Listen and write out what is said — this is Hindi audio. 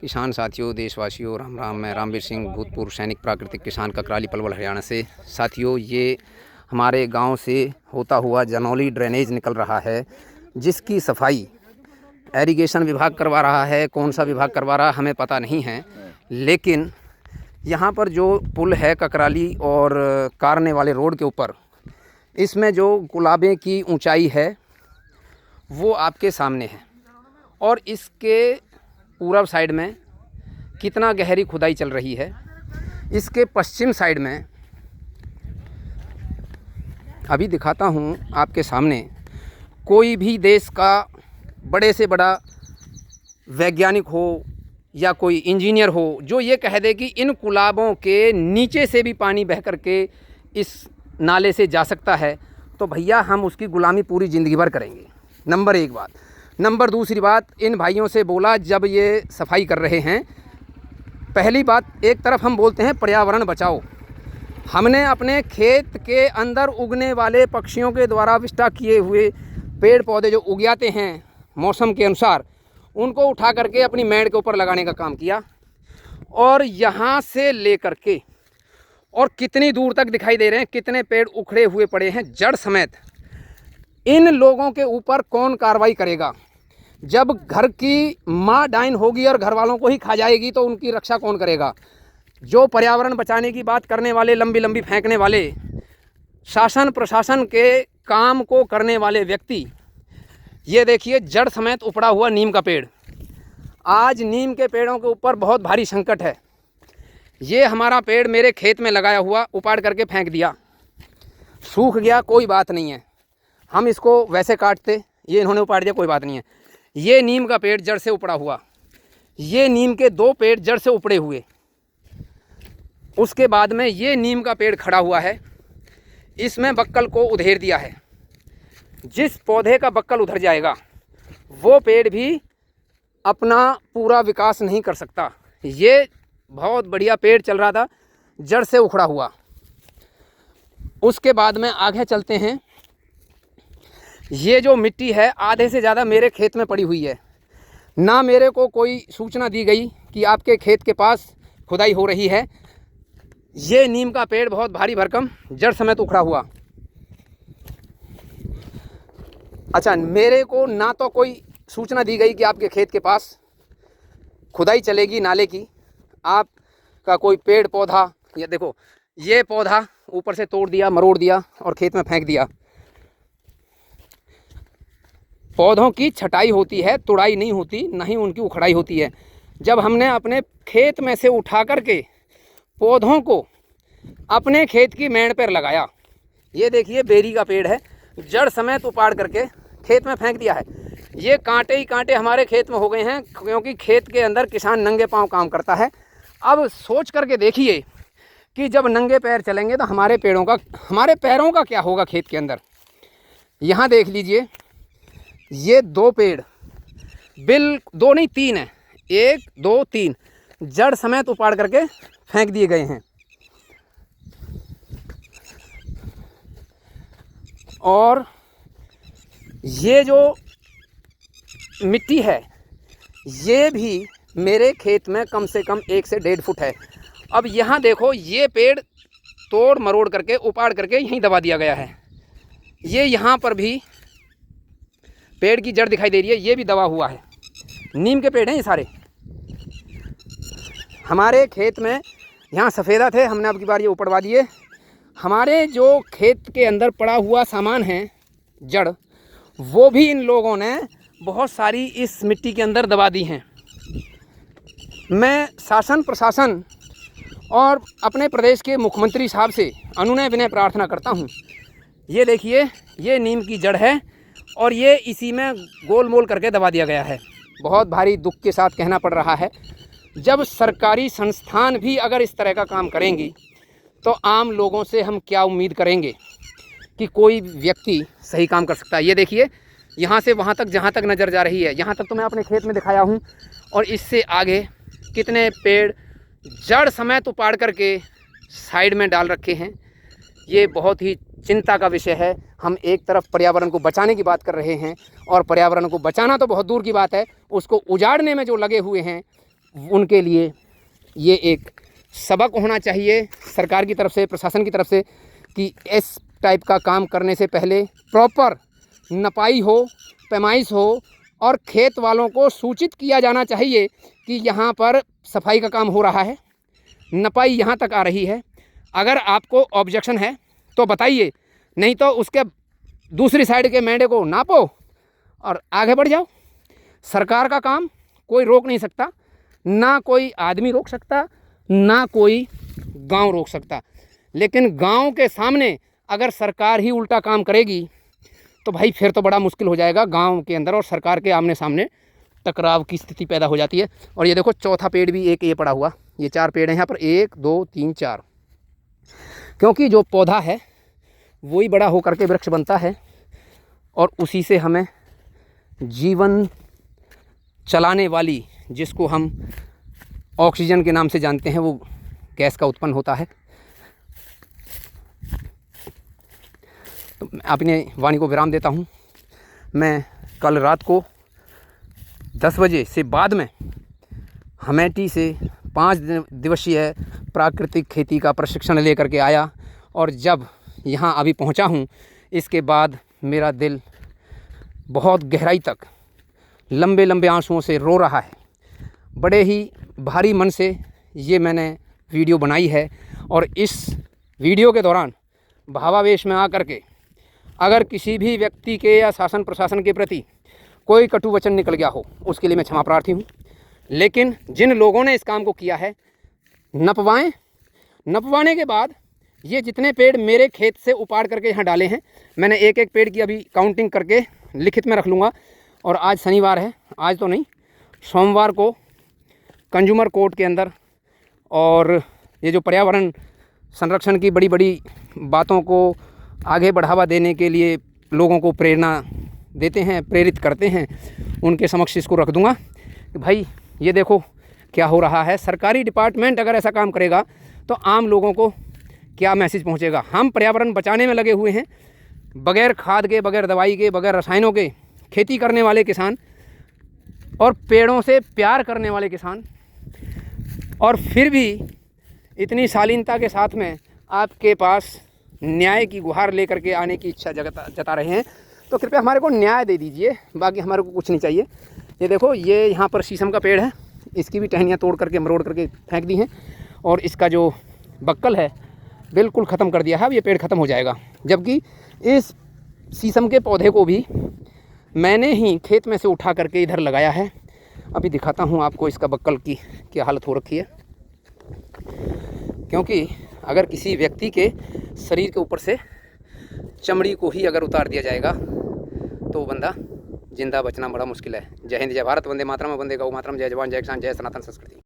किसान साथियों, देशवासियों, राम राम। मैं रामवीर सिंह, भूतपूर्व सैनिक, प्राकृतिक किसान, ककराली, पलवल, हरियाणा से। साथियों, ये हमारे गांव से होता हुआ जनौली ड्रेनेज निकल रहा है, जिसकी सफाई एरीगेशन विभाग करवा रहा है। कौन सा विभाग करवा रहा है हमें पता नहीं है, लेकिन यहाँ पर जो पुल है ककराली और कारने वाले रोड के ऊपर, इसमें जो गुलाबे की ऊंचाई है वो आपके सामने है। और इसके पूर्व साइड में कितना गहरी खुदाई चल रही है। इसके पश्चिम साइड में अभी दिखाता हूँ आपके सामने। कोई भी देश का बड़े से बड़ा वैज्ञानिक हो या कोई इंजीनियर हो जो ये कह दे कि इन गुलाबों के नीचे से भी पानी बह कर के इस नाले से जा सकता है, तो भैया हम उसकी गुलामी पूरी ज़िंदगी भर करेंगे। नंबर एक बात। नंबर दूसरी बात, इन भाइयों से बोला जब ये सफाई कर रहे हैं, पहली बात, एक तरफ हम बोलते हैं पर्यावरण बचाओ। हमने अपने खेत के अंदर उगने वाले पक्षियों के द्वारा विष्टा किए हुए पेड़ पौधे जो उगाते हैं मौसम के अनुसार, उनको उठा करके अपनी मेड़ के ऊपर लगाने का काम किया। और यहाँ से लेकर के और कितनी दूर तक दिखाई दे रहे हैं, कितने पेड़ उखड़े हुए पड़े हैं जड़ समेत। इन लोगों के ऊपर कौन कार्रवाई करेगा? जब घर की माँ डाइन होगी और घर वालों को ही खा जाएगी तो उनकी रक्षा कौन करेगा? जो पर्यावरण बचाने की बात करने वाले, लंबी लंबी फेंकने वाले, शासन प्रशासन के काम को करने वाले व्यक्ति, ये देखिए जड़ समेत उपड़ा हुआ नीम का पेड़। आज नीम के पेड़ों के ऊपर बहुत भारी संकट है। ये हमारा पेड़ मेरे खेत में लगाया हुआ उपाड़ करके फेंक दिया, सूख गया, कोई बात नहीं है, हम इसको वैसे काटते, ये इन्होंने उपाड़ दिया, कोई बात नहीं है। ये नीम का पेड़ जड़ से उपड़ा हुआ, ये नीम के 2 पेड़ जड़ से उपड़े हुए। उसके बाद में ये नीम का पेड़ खड़ा हुआ है, इसमें बक्कल को उधेड़ दिया है। जिस पौधे का बक्कल उधर जाएगा वो पेड़ भी अपना पूरा विकास नहीं कर सकता। ये बहुत बढ़िया पेड़ चल रहा था, जड़ से उखड़ा हुआ। उसके बाद में आगे चलते हैं। ये जो मिट्टी है आधे से ज़्यादा मेरे खेत में पड़ी हुई है। ना मेरे को कोई सूचना दी गई कि आपके खेत के पास खुदाई हो रही है। ये नीम का पेड़ बहुत भारी भरकम जड़ समेत उखड़ा हुआ। अच्छा, मेरे को ना तो कोई सूचना दी गई कि आपके खेत के पास खुदाई चलेगी नाले की। आपका कोई पेड़ पौधा, ये देखो, ये पौधा ऊपर से तोड़ दिया, मरोड़ दिया और खेत में फेंक दिया। पौधों की छटाई होती है, तुड़ाई नहीं होती, ना ही उनकी उखड़ाई होती है। जब हमने अपने खेत में से उठा करके पौधों को अपने खेत की मेड़ पर लगाया, ये देखिए बेरी का पेड़ है, जड़ समेत उपाड़ करके खेत में फेंक दिया है। ये कांटे ही कांटे हमारे खेत में हो गए हैं, क्योंकि खेत के अंदर किसान नंगे पांव काम करता है। अब सोच करके देखिए कि जब नंगे पैर चलेंगे तो हमारे पैरों का क्या होगा खेत के अंदर। यहाँ देख लीजिए, ये 2 पेड़, 2 नहीं 3 है, 1 2 3 जड़ समेत उपाड़ करके फेंक दिए गए हैं। और ये जो मिट्टी है ये भी मेरे खेत में कम से कम 1 से 1.5 फुट है। अब यहाँ देखो, ये पेड़ तोड़ मरोड़ करके उपाड़ करके यहीं दबा दिया गया है। ये यहाँ पर भी पेड़ की जड़ दिखाई दे रही है, ये भी दबा हुआ है। नीम के पेड़ हैं ये सारे। हमारे खेत में यहाँ सफ़ेदा थे, हमने अब की बार ये उपड़वा दिए। हमारे जो खेत के अंदर पड़ा हुआ सामान है जड़, वो भी इन लोगों ने बहुत सारी इस मिट्टी के अंदर दबा दी हैं। मैं शासन प्रशासन और अपने प्रदेश के मुख्यमंत्री साहब से अनुनय विनय प्रार्थना करता हूँ। ये देखिए, ये नीम की जड़ है और ये इसी में गोल मोल करके दबा दिया गया है। बहुत भारी दुख के साथ कहना पड़ रहा है, जब सरकारी संस्थान भी अगर इस तरह का काम करेंगी तो आम लोगों से हम क्या उम्मीद करेंगे कि कोई व्यक्ति सही काम कर सकता है। ये देखिए, यहाँ से वहाँ तक, जहाँ तक नज़र जा रही है, यहाँ तक तो मैं अपने खेत में दिखाया हूँ। और इससे आगे कितने पेड़ जड़ समेत उपाड़ करके साइड में डाल रखे हैं। ये बहुत ही चिंता का विषय है। हम एक तरफ पर्यावरण को बचाने की बात कर रहे हैं और पर्यावरण को बचाना तो बहुत दूर की बात है, उसको उजाड़ने में जो लगे हुए हैं उनके लिए ये एक सबक होना चाहिए सरकार की तरफ से, प्रशासन की तरफ से, कि इस टाइप का काम करने से पहले प्रॉपर नपाई हो, पैमाइश हो और खेत वालों को सूचित किया जाना चाहिए कि यहाँ पर सफाई का काम हो रहा है, नपाई यहाँ तक आ रही है। अगर आपको ऑब्जेक्शन है तो बताइए, नहीं तो उसके दूसरी साइड के मेंढे को नापो और आगे बढ़ जाओ। सरकार का काम कोई रोक नहीं सकता, ना कोई आदमी रोक सकता, ना कोई गांव रोक सकता। लेकिन गांव के सामने अगर सरकार ही उल्टा काम करेगी तो भाई फिर तो बड़ा मुश्किल हो जाएगा। गांव के अंदर और सरकार के आमने सामने टकराव की स्थिति पैदा हो जाती है। और ये देखो चौथा पेड़ भी एक ये पड़ा हुआ, ये 4 पेड़ हैं यहाँ पर, 1 2 3 4। क्योंकि जो पौधा है वही बड़ा होकर के वृक्ष बनता है और उसी से हमें जीवन चलाने वाली, जिसको हम ऑक्सीजन के नाम से जानते हैं, वो गैस का उत्पन्न होता है। तो मैं अपने वाणी को विराम देता हूँ। मैं कल रात को 10 बजे से बाद में हमेटी से 5 दिवसीय प्राकृतिक खेती का प्रशिक्षण लेकर के आया और जब यहाँ अभी पहुँचा हूँ, इसके बाद मेरा दिल बहुत गहराई तक लंबे लंबे आंसुओं से रो रहा है। बड़े ही भारी मन से ये मैंने वीडियो बनाई है और इस वीडियो के दौरान भावावेश में आकर के अगर किसी भी व्यक्ति के या शासन प्रशासन के प्रति कोई कटु वचन निकल गया हो, उसके लिए मैं क्षमा प्रार्थी हूँ। लेकिन जिन लोगों ने इस काम को किया है, नपवाएं। नपवाने के बाद ये जितने पेड़ मेरे खेत से उपाड़ करके यहाँ डाले हैं, मैंने एक एक पेड़ की अभी काउंटिंग करके लिखित में रख लूँगा। और आज शनिवार है, आज तो नहीं, सोमवार को कंज्यूमर कोर्ट के अंदर और ये जो पर्यावरण संरक्षण की बड़ी बड़ी बातों को आगे बढ़ावा देने के लिए लोगों को प्रेरणा देते हैं, प्रेरित करते हैं, उनके समक्ष इसको रख दूंगा कि भाई ये देखो क्या हो रहा है। सरकारी डिपार्टमेंट अगर ऐसा काम करेगा तो आम लोगों को क्या मैसेज पहुंचेगा। हम पर्यावरण बचाने में लगे हुए हैं, बगैर खाद के, बगैर दवाई के, बगैर रसायनों के खेती करने वाले किसान और पेड़ों से प्यार करने वाले किसान, और फिर भी इतनी शालीनता के साथ में आपके पास न्याय की गुहार लेकर के आने की इच्छा जता रहे हैं, तो कृपया हमारे को न्याय दे दीजिए। बाकी हमारे को कुछ नहीं चाहिए। ये देखो, ये यहाँ पर शीशम का पेड़ है, इसकी भी टहनियाँ तोड़ करके मरोड़ करके फेंक दी हैं और इसका जो बक्कल है बिल्कुल ख़त्म कर दिया है। अब ये पेड़ ख़त्म हो जाएगा। जबकि इस शीशम के पौधे को भी मैंने ही खेत में से उठा करके इधर लगाया है। अभी दिखाता हूँ आपको इसका बक्कल की क्या हालत हो रखी है। क्योंकि अगर किसी व्यक्ति के शरीर के ऊपर से चमड़ी को ही अगर उतार दिया जाएगा तो वो बंदा जिंदा बचना बड़ा मुश्किल है। जय हिंद, जय भारत, वंदे मातरम, वंदे गौ मातरम, जय जवान, जय किसान, जय सनातन संस्कृति।